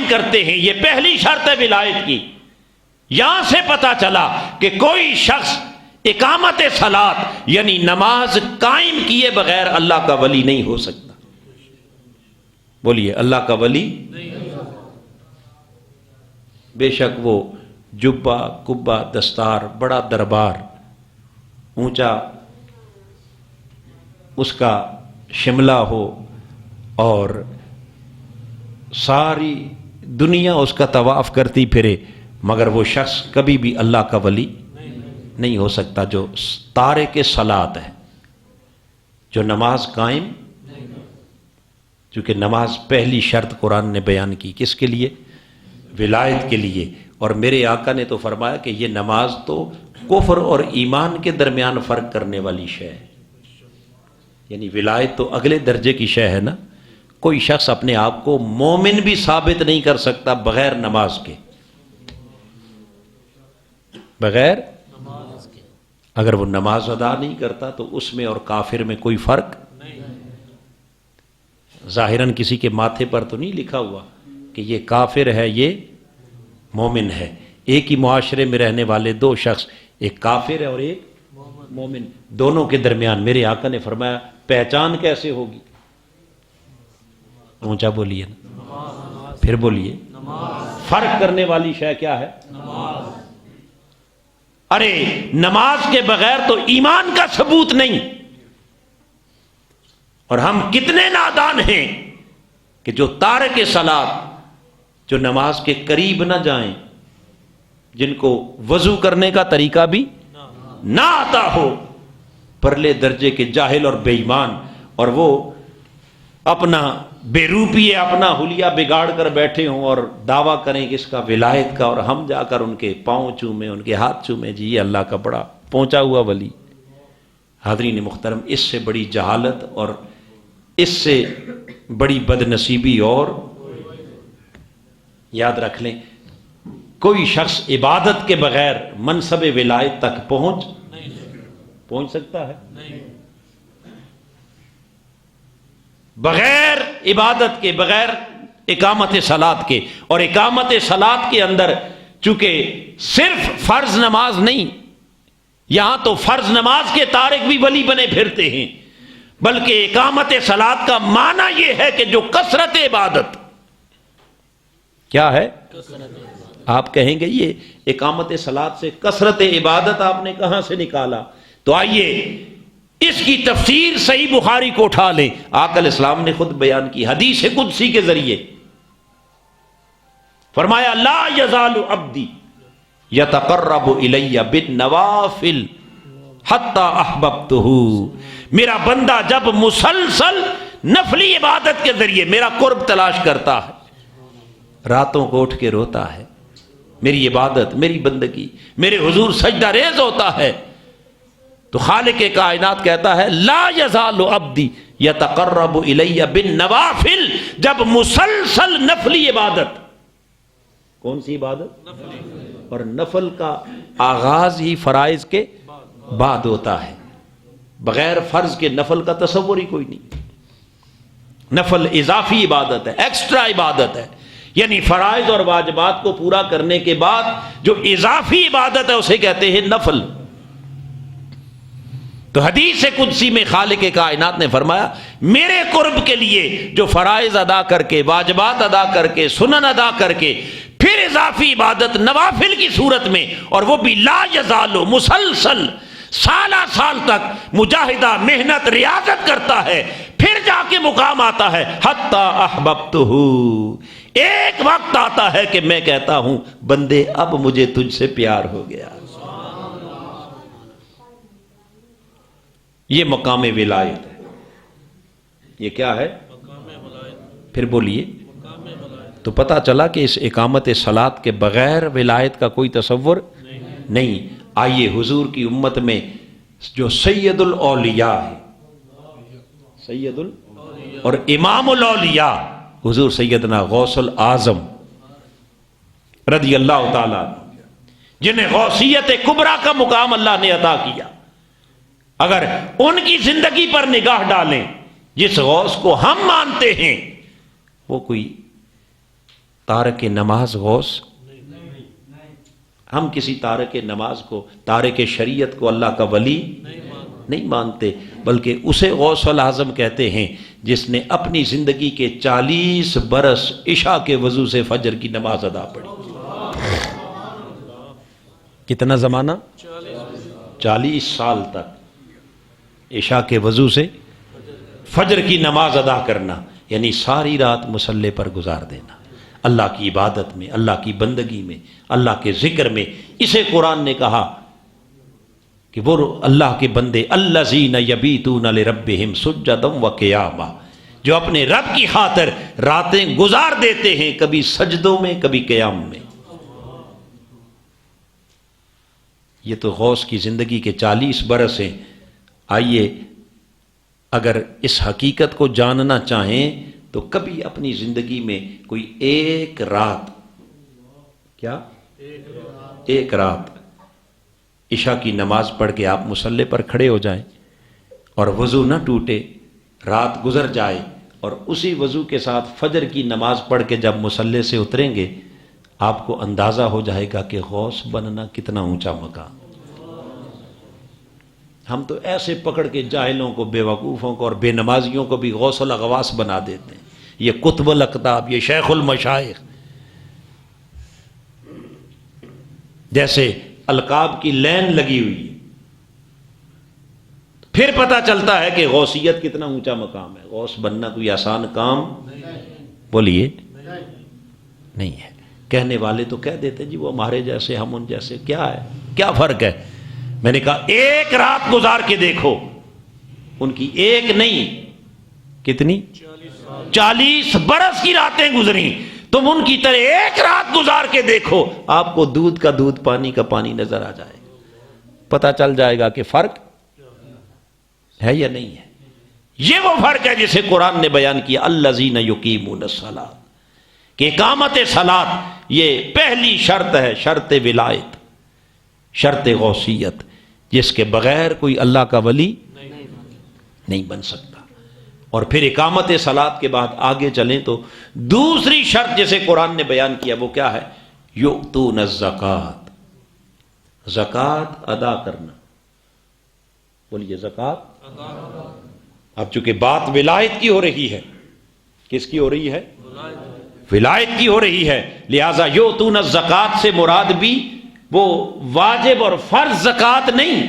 کرتے ہیں، یہ پہلی شرط ہے ولایت کی۔ یہاں سے پتہ چلا کہ کوئی شخص اقامت صلاۃ یعنی نماز قائم کیے بغیر اللہ کا ولی نہیں ہو سکتا۔ بولیے اللہ کا ولی بے شک وہ جبہ کبہ دستار بڑا دربار اونچا اس کا شملہ ہو اور ساری دنیا اس کا طواف کرتی پھرے، مگر وہ شخص کبھی بھی اللہ کا ولی نہیں ہو سکتا جو تارک صلاۃ ہے، جو نماز قائم، چونکہ نماز پہلی شرط قرآن نے بیان کی کس کے لیے؟ ولایت کے لیے۔ اور میرے آقا نے تو فرمایا کہ یہ نماز تو کفر اور ایمان کے درمیان فرق کرنے والی شے ہے، یعنی ولایت تو اگلے درجے کی شے ہے نا۔ کوئی شخص اپنے آپ کو مومن بھی ثابت نہیں کر سکتا بغیر نماز کے، بغیر اگر وہ نماز ادا نہیں کرتا تو اس میں اور کافر میں کوئی فرق نہیں۔ ظاہراً کسی کے ماتھے پر تو نہیں لکھا ہوا کہ یہ کافر ہے یہ مومن ہے۔ ایک ہی معاشرے میں رہنے والے دو شخص، ایک کافر ہے اور ایک مومن، دونوں کے درمیان میرے آقا نے فرمایا پہچان کیسے ہوگی؟ اونچا بولیے نا، پھر بولیے، فرق کرنے والی شے کیا ہے؟ ارے نماز کے بغیر تو ایمان کا ثبوت نہیں۔ اور ہم کتنے نادان ہیں کہ جو تارک صلاۃ، جو نماز کے قریب نہ جائیں، جن کو وضو کرنے کا طریقہ بھی نہ آتا ہو، پرلے درجے کے جاہل اور بے ایمان، اور وہ اپنا بے روپیے اپنا حلیہ بگاڑ کر بیٹھے ہوں اور دعویٰ کریں کہ اس کا ولایت کا، اور ہم جا کر ان کے پاؤں چومیں، ان کے ہاتھ چومیں، جی یہ اللہ کا بڑا پہنچا ہوا ولی۔ حاضرین محترم، اس سے بڑی جہالت اور اس سے بڑی بد نصیبی اور یاد رکھ لیں، کوئی شخص عبادت کے بغیر منصب ولایت تک پہنچ سکتا ہے؟ بغیر عبادت کے، بغیر اقامت صلاۃ کے، اور اقامت صلاۃ کے اندر چونکہ صرف فرض نماز نہیں، یہاں تو فرض نماز کے تارک بھی ولی بنے پھرتے ہیں، بلکہ اقامت صلاۃ کا معنی یہ ہے کہ جو کثرت عبادت کیا ہے؟ آپ کہیں گے یہ اقامت صلاۃ سے کثرت عبادت آپ نے کہاں سے نکالا؟ تو آئیے اس کی تفسیر صحیح بخاری کو اٹھا لیں، آقا علیہ السلام نے خود بیان کی حدیث قدسی کے ذریعے، فرمایا لا یزال عبدی یتقرب الی بالنوافل حتی احببتہ، میرا بندہ جب مسلسل نفلی عبادت کے ذریعے میرا قرب تلاش کرتا ہے، راتوں کو اٹھ کے روتا ہے، میری عبادت، میری بندگی، میرے حضور سجدہ ریز ہوتا ہے، تو خالق کائنات کہتا ہے لا یزال عبدی یتقرب الی بالنوافل، جب مسلسل نفلی عبادت، کون سی عبادت؟ اور نفل کا آغاز ہی فرائض کے بعد ہوتا ہے، بغیر فرض کے نفل کا تصور ہی کوئی نہیں۔ نفل اضافی عبادت ہے، ایکسٹرا عبادت ہے، یعنی فرائض اور واجبات کو پورا کرنے کے بعد جو اضافی عبادت ہے اسے کہتے ہیں نفل۔ تو حدیث قدسی میں خالق کائنات نے فرمایا میرے قرب کے لیے جو فرائض ادا کر کے، واجبات ادا کر کے، سنن ادا کر کے، پھر اضافی عبادت نوافل کی صورت میں، اور وہ بھی لا یزال، مسلسل سالہ سال تک مجاہدہ محنت ریاضت کرتا ہے، پھر جا کے مقام آتا ہے حتی احببتہ، ایک وقت آتا ہے کہ میں کہتا ہوں بندے اب مجھے تجھ سے پیار ہو گیا۔ یہ مقام ولایت ہے۔ یہ کیا ہے؟ پھر بولیے۔ تو پتہ چلا کہ اس اقامت صلاۃ کے بغیر ولایت کا کوئی تصور نہیں۔ آئیے حضور کی امت میں جو سید الاولیاء ہے، سید اور امام الاولیاء حضور سیدنا غوث الاعظم رضی اللہ تعالیٰ، جنہیں غوثیت کبریٰ کا مقام اللہ نے عطا کیا، اگر ان کی زندگی پر نگاہ ڈالیں، جس غوث کو ہم مانتے ہیں وہ کوئی تارک نماز غوث؟ ہم کسی تارک نماز کو، تارک شریعت کو اللہ کا ولی نہیں مانتے، بلکہ اسے غوث الاعظم کہتے ہیں جس نے اپنی زندگی کے 40 برس عشاء کے وضو سے فجر کی نماز ادا پڑھی۔ کتنا زمانہ؟ 40 سال تک عشاء کے وضو سے فجر کی نماز ادا کرنا، یعنی ساری رات مصلی پر گزار دینا، اللہ کی عبادت میں، اللہ کی بندگی میں، اللہ کے ذکر میں۔ اسے قرآن نے کہا کہ وہ اللہ کے بندے الذین یبیتون لربہم سجدا وقیاما، جو اپنے رب کی خاطر راتیں گزار دیتے ہیں، کبھی سجدوں میں کبھی قیام میں۔ یہ تو غوث کی زندگی کے 40 برس ہیں۔ آئیے اگر اس حقیقت کو جاننا چاہیں تو کبھی اپنی زندگی میں کوئی ایک رات، کیا ایک رات عشاء کی نماز پڑھ کے آپ مصلی پر کھڑے ہو جائیں اور وضو نہ ٹوٹے، رات گزر جائے اور اسی وضو کے ساتھ فجر کی نماز پڑھ کے جب مصلی سے اتریں گے، آپ کو اندازہ ہو جائے گا کہ غوث بننا کتنا اونچا مقام۔ ہم تو ایسے پکڑ کے جاہلوں کو، بے وقوفوں کو اور بے نمازیوں کو بھی غوث الاغواث بنا دیتے ہیں، یہ قطب الاقطاب، یہ شیخ المشائخ، جیسے القاب کی لین لگی ہوئی ہے۔ پھر پتہ چلتا ہے کہ غوثیت کتنا اونچا مقام ہے۔ غوث بننا کوئی آسان کام بولیے نہیں ہے۔ کہنے والے تو کہہ دیتے جی وہ ہمارے جیسے، ہم ان جیسے، کیا ہے، کیا فرق ہے؟ میں نے کہا ایک رات گزار کے دیکھو، ان کی ایک نہیں، کتنی؟ 40 برس کی راتیں گزری، تم ان کی طرح ایک رات گزار کے دیکھو، آپ کو دودھ کا دودھ، پانی کا پانی نظر آ جائے گا، پتہ چل جائے گا کہ فرق ہے یا نہیں ہے۔ یہ وہ فرق ہے جسے قرآن نے بیان کیا، الذین یقیمون الصلاۃ، کہ اقامت صلاۃ یہ پہلی شرط ہے، شرط ولایت، شرط غوثیت، جس کے بغیر کوئی اللہ کا ولی نہیں بن سکتا۔ اور پھر اقامت صلاۃ کے بعد آگے چلیں تو دوسری شرط جسے قرآن نے بیان کیا وہ کیا ہے؟ یؤتون الزکوٰۃ، زکوٰۃ ادا کرنا۔ بولیے زکوٰۃ۔ اب چونکہ بات ولایت کی ہو رہی ہے، کس کی ہو رہی ہے؟ ولایت کی ہو رہی ہے، لہذا یؤتون الزکوٰۃ سے مراد بھی وہ واجب اور فرض زکوٰۃ نہیں،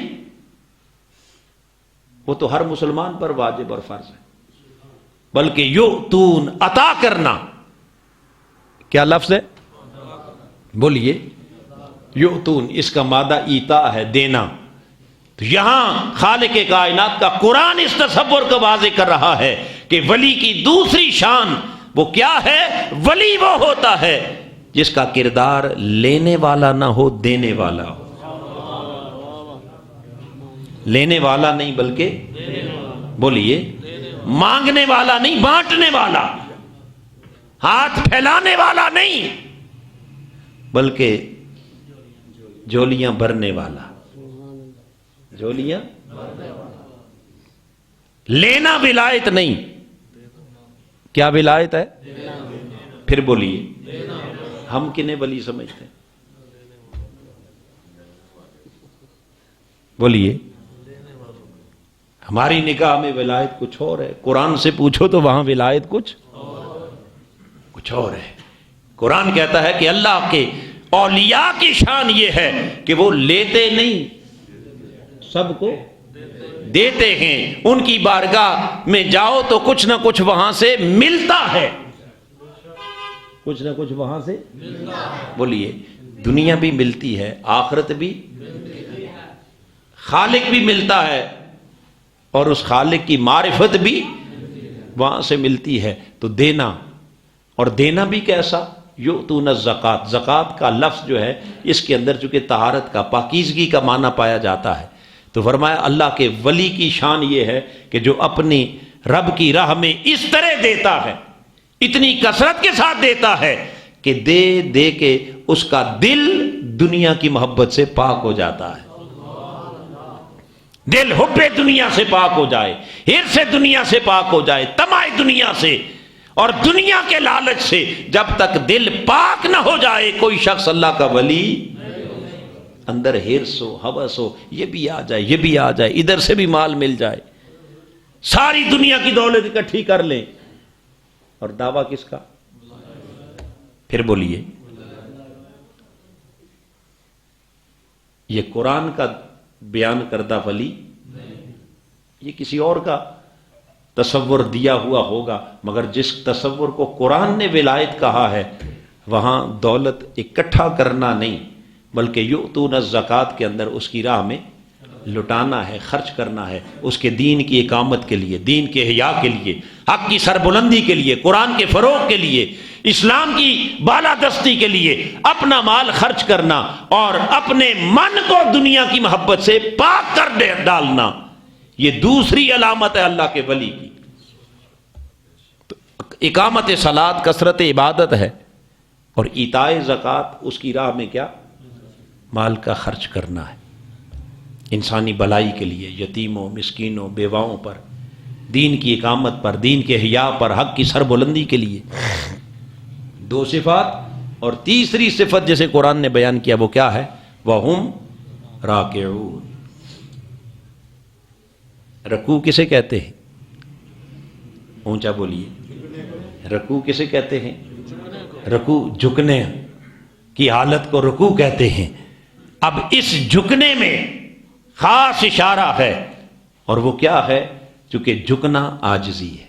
وہ تو ہر مسلمان پر واجب اور فرض ہے، بلکہ یؤتون، عطا کرنا۔ کیا لفظ ہے؟ بولیے یؤتون، اس کا مادہ ایتا ہے، دینا۔ تو یہاں خالق کائنات کا قرآن اس تصور کو واضح کر رہا ہے کہ ولی کی دوسری شان وہ کیا ہے؟ ولی وہ ہوتا ہے جس کا کردار لینے والا نہ ہو، دینے والا ہو۔ لینے والا نہیں بلکہ بولیے مانگنے والا نہیں، بانٹنے والا، ہاتھ پھیلانے والا نہیں بلکہ جھولیاں بھرنے والا، جھولیاں لینا ولایت نہیں۔ کیا ولایت ہے؟ پھر بولیے ہم کنہیں ولی سمجھتے ہیں؟ بولیے ہماری نگاہ میں ولایت کچھ اور ہے، قرآن سے پوچھو تو وہاں ولایت کچھ اور ہے۔ قرآن کہتا ہے کہ اللہ کے اولیاء کی شان یہ ہے کہ وہ لیتے نہیں، سب کو دیتے ہیں۔ ان کی بارگاہ میں جاؤ تو کچھ نہ کچھ وہاں سے ملتا ہے، کچھ نہ کچھ وہاں سے بولیے دنیا بھی ملتی ہے، آخرت بھی، خالق بھی ملتا ہے اور اس خالق کی معرفت بھی وہاں سے ملتی ہے۔ تو دینا، اور دینا بھی کیسا؟ یؤتون الزکوٰۃ، زکوٰۃ کا لفظ جو ہے اس کے اندر چونکہ طہارت کا، پاکیزگی کا معنی پایا جاتا ہے، تو فرمایا اللہ کے ولی کی شان یہ ہے کہ جو اپنی رب کی راہ میں اس طرح دیتا ہے، اتنی کثرت کے ساتھ دیتا ہے کہ دے دے کے اس کا دل دنیا کی محبت سے پاک ہو جاتا ہے، دل حب دنیا سے پاک ہو جائے، حرص دنیا سے پاک ہو جائے، طمع دنیا سے، اور دنیا کے لالچ سے جب تک دل پاک نہ ہو جائے کوئی شخص اللہ کا ولی اندر ہرس ہو ہوس ہو یہ بھی آ جائے یہ بھی آ جائے ادھر سے بھی مال مل جائے ساری دنیا کی دولت اکٹھی کر لیں اور دعویٰ کس کا؟ پھر بولیے یہ قرآن کا بیان کردہ ولی یہ کسی اور کا تصور دیا ہوا ہوگا مگر جس تصور کو قرآن نے ولایت کہا ہے وہاں دولت اکٹھا کرنا نہیں بلکہ یؤتون الزکوٰۃ کے اندر اس کی راہ میں لٹانا ہے خرچ کرنا ہے اس کے دین کی اقامت کے لیے دین کے احیاء کے لیے حق کی سربلندی کے لیے قرآن کے فروغ کے لیے اسلام کی بالادستی کے لیے اپنا مال خرچ کرنا اور اپنے من کو دنیا کی محبت سے پاک کر ڈالنا یہ دوسری علامت ہے اللہ کے ولی کی. تو اقامت صلاۃ کثرت عبادت ہے اور ایتاء زکوٰۃ اس کی راہ میں کیا مال کا خرچ کرنا ہے انسانی بلائی کے لیے یتیموں مسکینوں بیواؤں پر دین کی اقامت پر دین کے احیاء پر حق کی سربلندی کے لیے. دو صفات اور تیسری صفت جیسے قرآن نے بیان کیا وہ کیا ہے وَهُمْ رَاكِعُونَ. رکوع کسے کہتے ہیں؟ اونچا بولیے رکوع کسے کہتے ہیں؟ رکوع جھکنے کی حالت کو رکوع کہتے ہیں. اب اس جھکنے میں خاص اشارہ ہے اور وہ کیا ہے چونکہ جھکنا عاجزی ہے.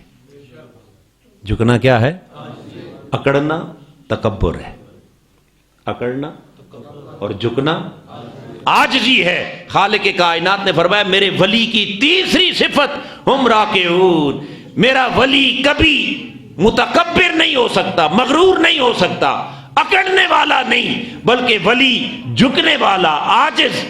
جھکنا کیا ہے؟ اکڑنا تکبر ہے اکڑنا اور جھکنا عاجزی ہے. خالق کائنات نے فرمایا میرے ولی کی تیسری صفت ہم راکعون. میرا ولی کبھی متکبر نہیں ہو سکتا مغرور نہیں ہو سکتا اکڑنے والا نہیں بلکہ ولی جھکنے والا عاجز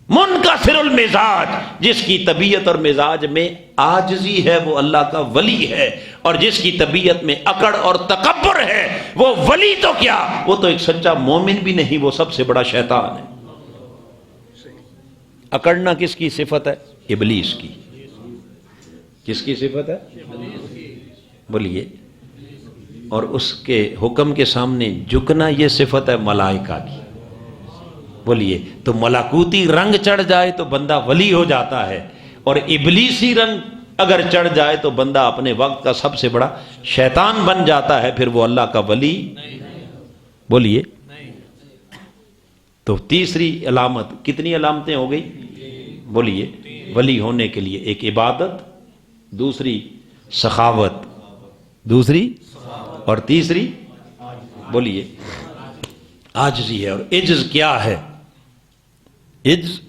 منکسر المزاج جس کی طبیعت اور مزاج میں عاجزی ہے وہ اللہ کا ولی ہے اور جس کی طبیعت میں اکڑ اور تکبر ہے وہ ولی تو کیا وہ تو ایک سچا مومن بھی نہیں وہ سب سے بڑا شیطان ہے. اکڑنا کس کی صفت ہے؟ ابلیس کی. کس کی صفت ہے؟ بولیے. اور اس کے حکم کے سامنے جھکنا یہ صفت ہے ملائکہ کی. بولیے. تو ملکوتی رنگ چڑھ جائے تو بندہ ولی ہو جاتا ہے اور ابلیسی رنگ اگر چڑھ جائے تو بندہ اپنے وقت کا سب سے بڑا شیطان بن جاتا ہے پھر وہ اللہ کا ولی. بولیے. تو تیسری علامت کتنی علامتیں ہو گئی؟ بولیے. ولی ہونے کے لیے ایک عبادت دوسری سخاوت دوسری اور تیسری بولیے عاجزی ہے. اور عجز کیا ہے؟ عجز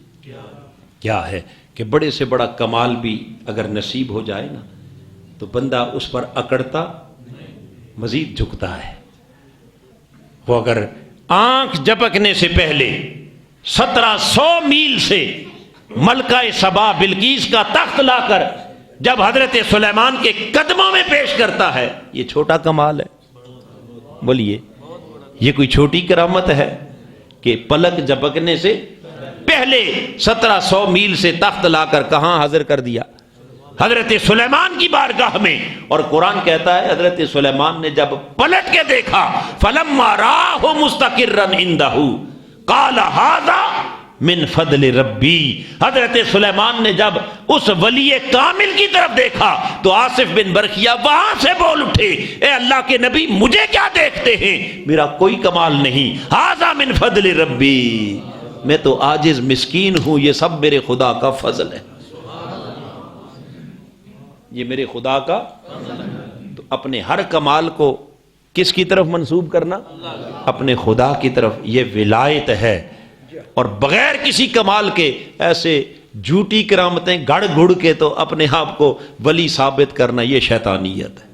کیا ہے کہ بڑے سے بڑا کمال بھی اگر نصیب ہو جائے نا تو بندہ اس پر اکڑتا مزید جھکتا ہے. وہ اگر آنکھ جھپکنے سے پہلے 1700 میل سے ملکہ سبا بلقیس کا تخت لا کر جب حضرت سلیمان کے قدموں میں پیش کرتا ہے یہ چھوٹا کمال ہے. بولیے. یہ کوئی چھوٹی کرامت ہے کہ پلک جھپکنے سے پہلے 1700 میل سے تخت لا کر کہاں حاضر کر دیا؟ حضرت سلیمان کی بارگاہ میں. اور قرآن کہتا ہے حضرت سلیمان نے جب پلٹ کے دیکھا فلما راہ مستقرا عنده قال هذا من فضل ربی. حضرت سلیمان نے جب اس ولی کامل کی طرف دیکھا تو آصف بن برخیا وہاں سے بول اٹھے اے اللہ کے نبی مجھے کیا دیکھتے ہیں میرا کوئی کمال نہیں. هذا من فضل ربی میں تو عاجز مسکین ہوں یہ سب میرے خدا کا فضل ہے. یہ میرے خدا کا. تو اپنے ہر کمال کو کس کی طرف منسوب کرنا؟ اپنے خدا کی طرف. یہ ولایت ہے اور بغیر کسی کمال کے ایسے جھوٹی کرامتیں گڑ گڑ کے تو اپنے آپ کو ولی ثابت کرنا یہ شیطانیت ہے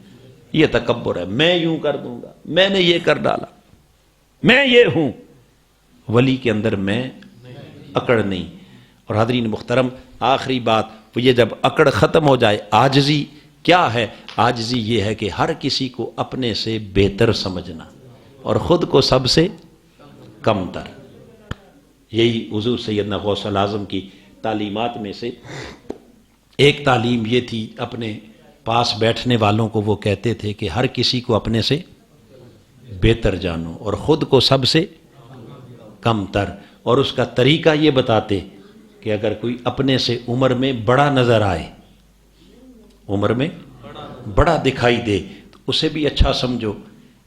یہ تکبر ہے. میں یوں کر دوں گا میں نے یہ کر ڈالا میں یہ ہوں. ولی کے اندر میں اکڑ نہیں. اور حضرین محترم آخری بات وہ یہ جب اکڑ ختم ہو جائے عاجزی کیا ہے؟ عاجزی یہ ہے کہ ہر کسی کو اپنے سے بہتر سمجھنا اور خود کو سب سے کم تر. یہی حضور سیدنا غوث الاعظم کی تعلیمات میں سے ایک تعلیم یہ تھی اپنے پاس بیٹھنے والوں کو وہ کہتے تھے کہ ہر کسی کو اپنے سے بہتر جانو اور خود کو سب سے کم تر، اور اس کا طریقہ یہ بتاتے کہ اگر کوئی اپنے سے عمر میں بڑا نظر آئے، عمر میں بڑا دکھائی دے، تو اسے بھی اچھا سمجھو،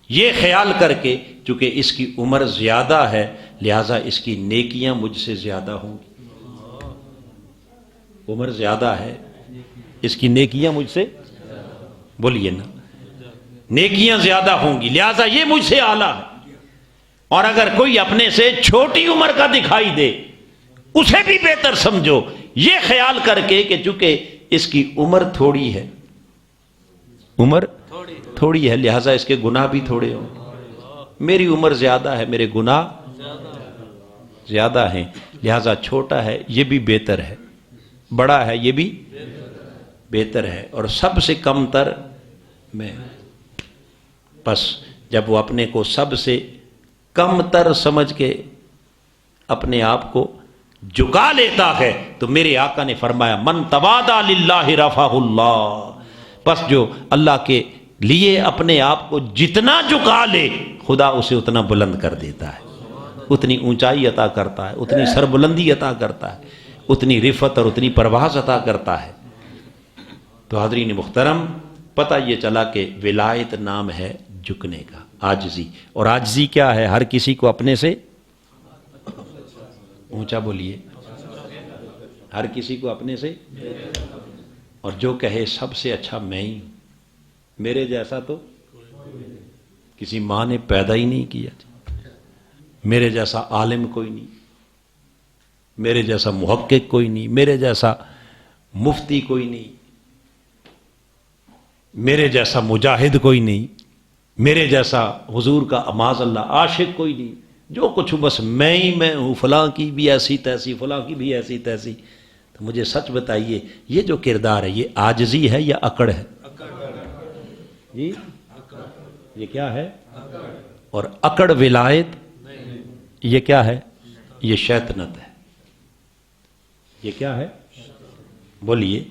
یہ خیال کر کے چونکہ اس کی عمر زیادہ ہے لہٰذا اس کی نیکیاں مجھ سے زیادہ ہوں گی، عمر زیادہ ہے اس کی نیکیاں مجھ سے، بولیے نا، نیکیاں زیادہ ہوں گی لہٰذا یہ مجھ سے اعلیٰ ہے۔ اور اگر کوئی اپنے سے چھوٹی عمر کا دکھائی دے اسے بھی بہتر سمجھو، یہ خیال کر کے کہ چونکہ اس کی عمر تھوڑی ہے، عمر تھوڑی ہے لہٰذا اس کے گناہ بھی تھوڑے ہوں، میری عمر زیادہ ہے میرے گناہ زیادہ ہیں لہٰذا چھوٹا ہے یہ بھی بہتر ہے، بڑا ہے یہ بھی بہتر ہے، اور سب سے کم تر میں۔ بس جب وہ اپنے کو سب سے کم تر سمجھ کے اپنے آپ کو جھکا لیتا ہے تو میرے آقا نے فرمایا من تواضع للہ رفعہ اللہ، بس جو اللہ کے لیے اپنے آپ کو جتنا جھکا لے خدا اسے اتنا بلند کر دیتا ہے، اتنی اونچائی عطا کرتا ہے، اتنی سربلندی عطا کرتا ہے، اتنی رفعت اور اتنی پرواز عطا کرتا ہے۔ تو حاضرین محترم، پتہ یہ چلا کہ ولایت نام ہے جھکنے کا، عاجزی، اور عاجزی کیا ہے؟ ہر کسی کو اپنے سے اونچا، بولیے، ہر کسی کو اپنے سے، اور جو کہے سب سے اچھا میں ہی، میرے جیسا تو کسی ماں نے پیدا ہی نہیں کیا، میرے جیسا عالم کوئی نہیں، میرے جیسا محقق کوئی نہیں، میرے جیسا مفتی کوئی نہیں، میرے جیسا مجاہد کوئی نہیں، میرے جیسا حضور کا معاذ اللہ عاشق کوئی نہیں، جو کچھ بس میں ہی میں ہوں، فلاں کی بھی ایسی تیسی، فلاں کی بھی ایسی تیسی۔ تو مجھے سچ بتائیے یہ جو کردار ہے یہ عاجزی ہے یا اکڑ ہے؟ جی یہ کیا ہے؟ اور اکڑ ولایت یہ کیا ہے؟ یہ شیطنت ہے۔ یہ کیا ہے؟ بولیے۔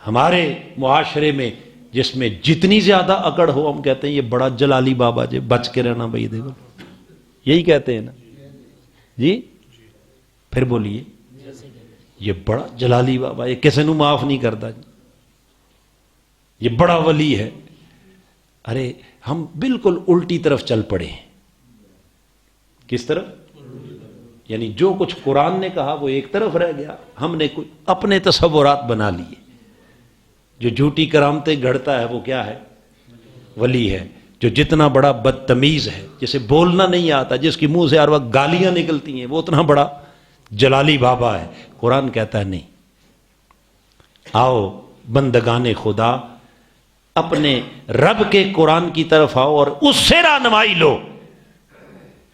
ہمارے معاشرے میں جس میں جتنی زیادہ اکڑ ہو ہم کہتے ہیں یہ بڑا جلالی بابا جی، بچ کے رہنا بھائی، دیکھو یہی کہتے ہیں نا جی، پھر بولیے یہ بڑا جلالی بابا، یہ کسی نو معاف نہیں کرتا جی، یہ بڑا ولی ہے۔ ارے ہم بالکل الٹی طرف چل پڑے ہیں۔ کس طرف؟ یعنی جو کچھ قرآن نے کہا وہ ایک طرف رہ گیا، ہم نے کوئی اپنے تصورات بنا لیے۔ جو جھوٹی کرامتیں گھڑتا ہے وہ کیا ہے؟ ولی ہے۔ جو جتنا بڑا بدتمیز ہے، جسے بولنا نہیں آتا، جس کی منہ سے ہر وقت گالیاں نکلتی ہیں، وہ اتنا بڑا جلالی بابا ہے۔ قرآن کہتا ہے نہیں، آؤ بندگان خدا اپنے رب کے قرآن کی طرف آؤ اور اس سے رہنمائی لو۔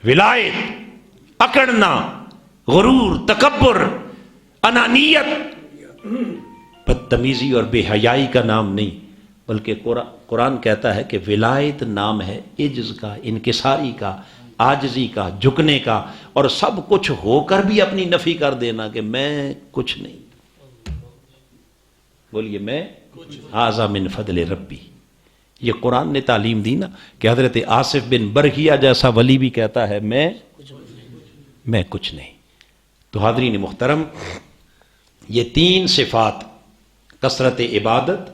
ولایت، اکڑنا، غرور، تکبر، انانیت، بدتمیزی اور بے حیائی کا نام نہیں، بلکہ قرآن کہتا ہے کہ ولایت نام ہے عجز کا، انکساری کا، عاجزی کا، جھکنے کا، اور سب کچھ ہو کر بھی اپنی نفی کر دینا کہ میں کچھ نہیں۔ بولیے میں ھذا من فضل ربی۔ یہ قرآن نے تعلیم دی نا کہ حضرت آصف بن برخیہ جیسا ولی بھی کہتا ہے میں کچھ نہیں۔ تو حاضرین محترم، یہ تین صفات، کثرت عبادت،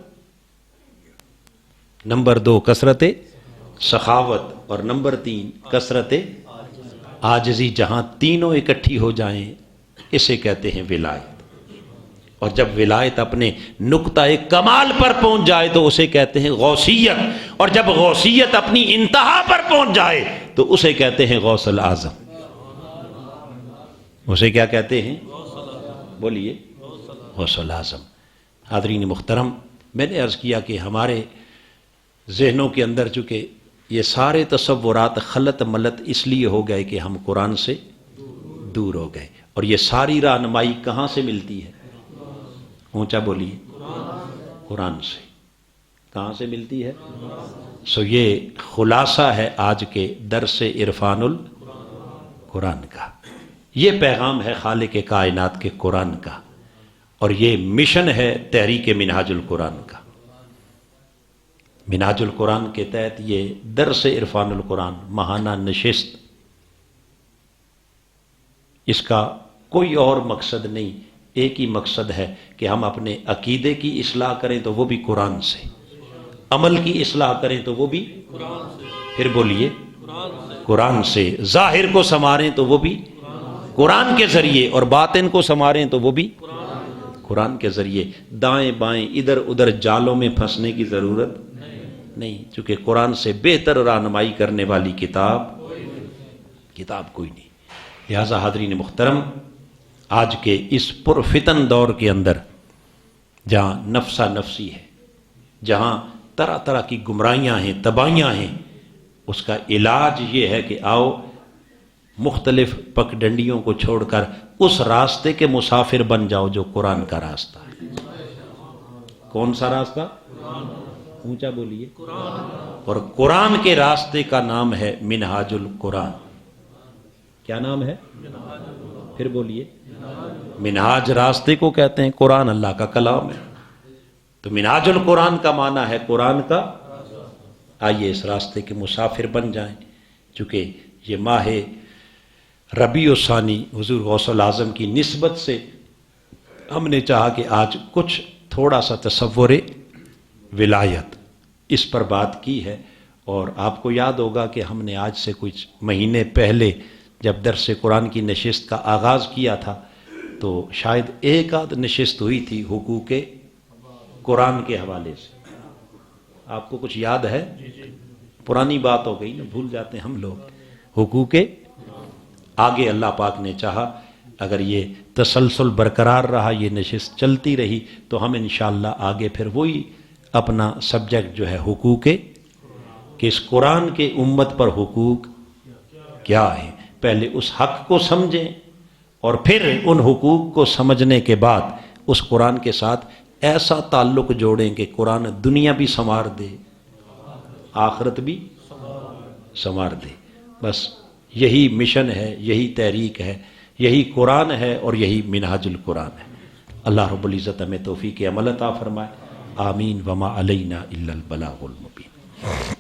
نمبر 2 کثرت سخاوت، اور نمبر 3 کثرت عاجزی، جہاں تینوں اکٹھی ہو جائیں اسے کہتے ہیں ولایت۔ اور جب ولایت اپنے نقطہ کمال پر پہنچ جائے تو اسے کہتے ہیں غوثیت، اور جب غوثیت اپنی انتہا پر پہنچ جائے تو اسے کہتے ہیں غوث العظم۔ اسے کیا کہتے ہیں؟ بولیے، غوث العظم۔ حاضرین محترم، میں نے عرض کیا کہ ہمارے ذہنوں کے اندر چونکہ یہ سارے تصورات خلط ملط اس لیے ہو گئے کہ ہم قرآن سے دور ہو گئے، اور یہ ساری رہنمائی کہاں سے ملتی ہے؟ اونچا بولیے، قرآن سے۔ کہاں سے ملتی ہے؟ سو یہ خلاصہ ہے آج کے درس عرفان القرآن کا، یہ پیغام ہے خالق کائنات کے قرآن کا، اور یہ مشن ہے تحریک منہاج القرآن کا۔ منہاج القرآن کے تحت یہ درس عرفان القرآن ماہانہ نشست، اس کا کوئی اور مقصد نہیں، ایک ہی مقصد ہے کہ ہم اپنے عقیدے کی اصلاح کریں تو وہ بھی قرآن سے، عمل کی اصلاح کریں تو وہ بھی قرآن سے، پھر بولیے قرآن سے، ظاہر کو سنواریں تو وہ بھی قرآن کے ذریعے، اور باطن کو سنواریں تو وہ بھی قرآن کے ذریعے۔ دائیں بائیں ادھر ادھر جالوں میں پھنسنے کی ضرورت نہیں، چونکہ قرآن سے بہتر رہنمائی کرنے والی کتاب کوئی نہیں۔ لہذا حاضرین محترم، آج کے اس پرفتن دور کے اندر جہاں نفسا نفسی ہے، جہاں طرح طرح کی گمراہیاں ہیں، تباہیاں ہیں، اس کا علاج یہ ہے کہ آؤ مختلف پگڈنڈیوں کو چھوڑ کر اس راستے کے مسافر بن جاؤ جو قرآن کا راستہ ہے۔ کون سا راستہ؟ اونچا بولیے۔ اور قرآن کے راستے کا نام ہے منہاج القرآن۔ کیا نام ہے؟ پھر بولیے۔ منہاج راستے کو کہتے ہیں، قرآن اللہ کا کلام ہے، تو منہاج القرآن کا معنی ہے قرآن کا۔ آئیے اس راستے کے مسافر بن جائیں، چونکہ یہ ماہ ربیع الثانی حضور غوث الاعظم کی نسبت سے ہم نے چاہا کہ آج کچھ تھوڑا سا تصور ولایت اس پر بات کی ہے۔ اور آپ کو یاد ہوگا کہ ہم نے آج سے کچھ مہینے پہلے جب درس قرآن کی نشست کا آغاز کیا تھا تو شاید ایک آدھ نشست ہوئی تھی حقوق قرآن کے حوالے سے۔ آپ کو کچھ یاد ہے؟ پرانی بات ہو گئی نا، بھول جاتے ہیں ہم لوگ۔ حقوق آگے اللہ پاک نے چاہا اگر یہ تسلسل برقرار رہا، یہ نشست چلتی رہی، تو ہم انشاءاللہ آگے پھر وہی اپنا سبجیکٹ جو ہے حقوق، کہ اس قرآن کے امت پر حقوق کیا ہیں، پہلے اس حق کو سمجھیں اور پھر ان حقوق کو سمجھنے کے بعد اس قرآن کے ساتھ ایسا تعلق جوڑیں کہ قرآن دنیا بھی سنوار دے، آخرت بھی سنوار دے۔ بس یہی مشن ہے، یہی تحریک ہے، یہی قرآن ہے اور یہی منہاج القرآن ہے۔ اللہ رب العزت ہمیں توفیق عمل عطا فرمائے، آمین۔ وما علینا الا البلاغ المبین۔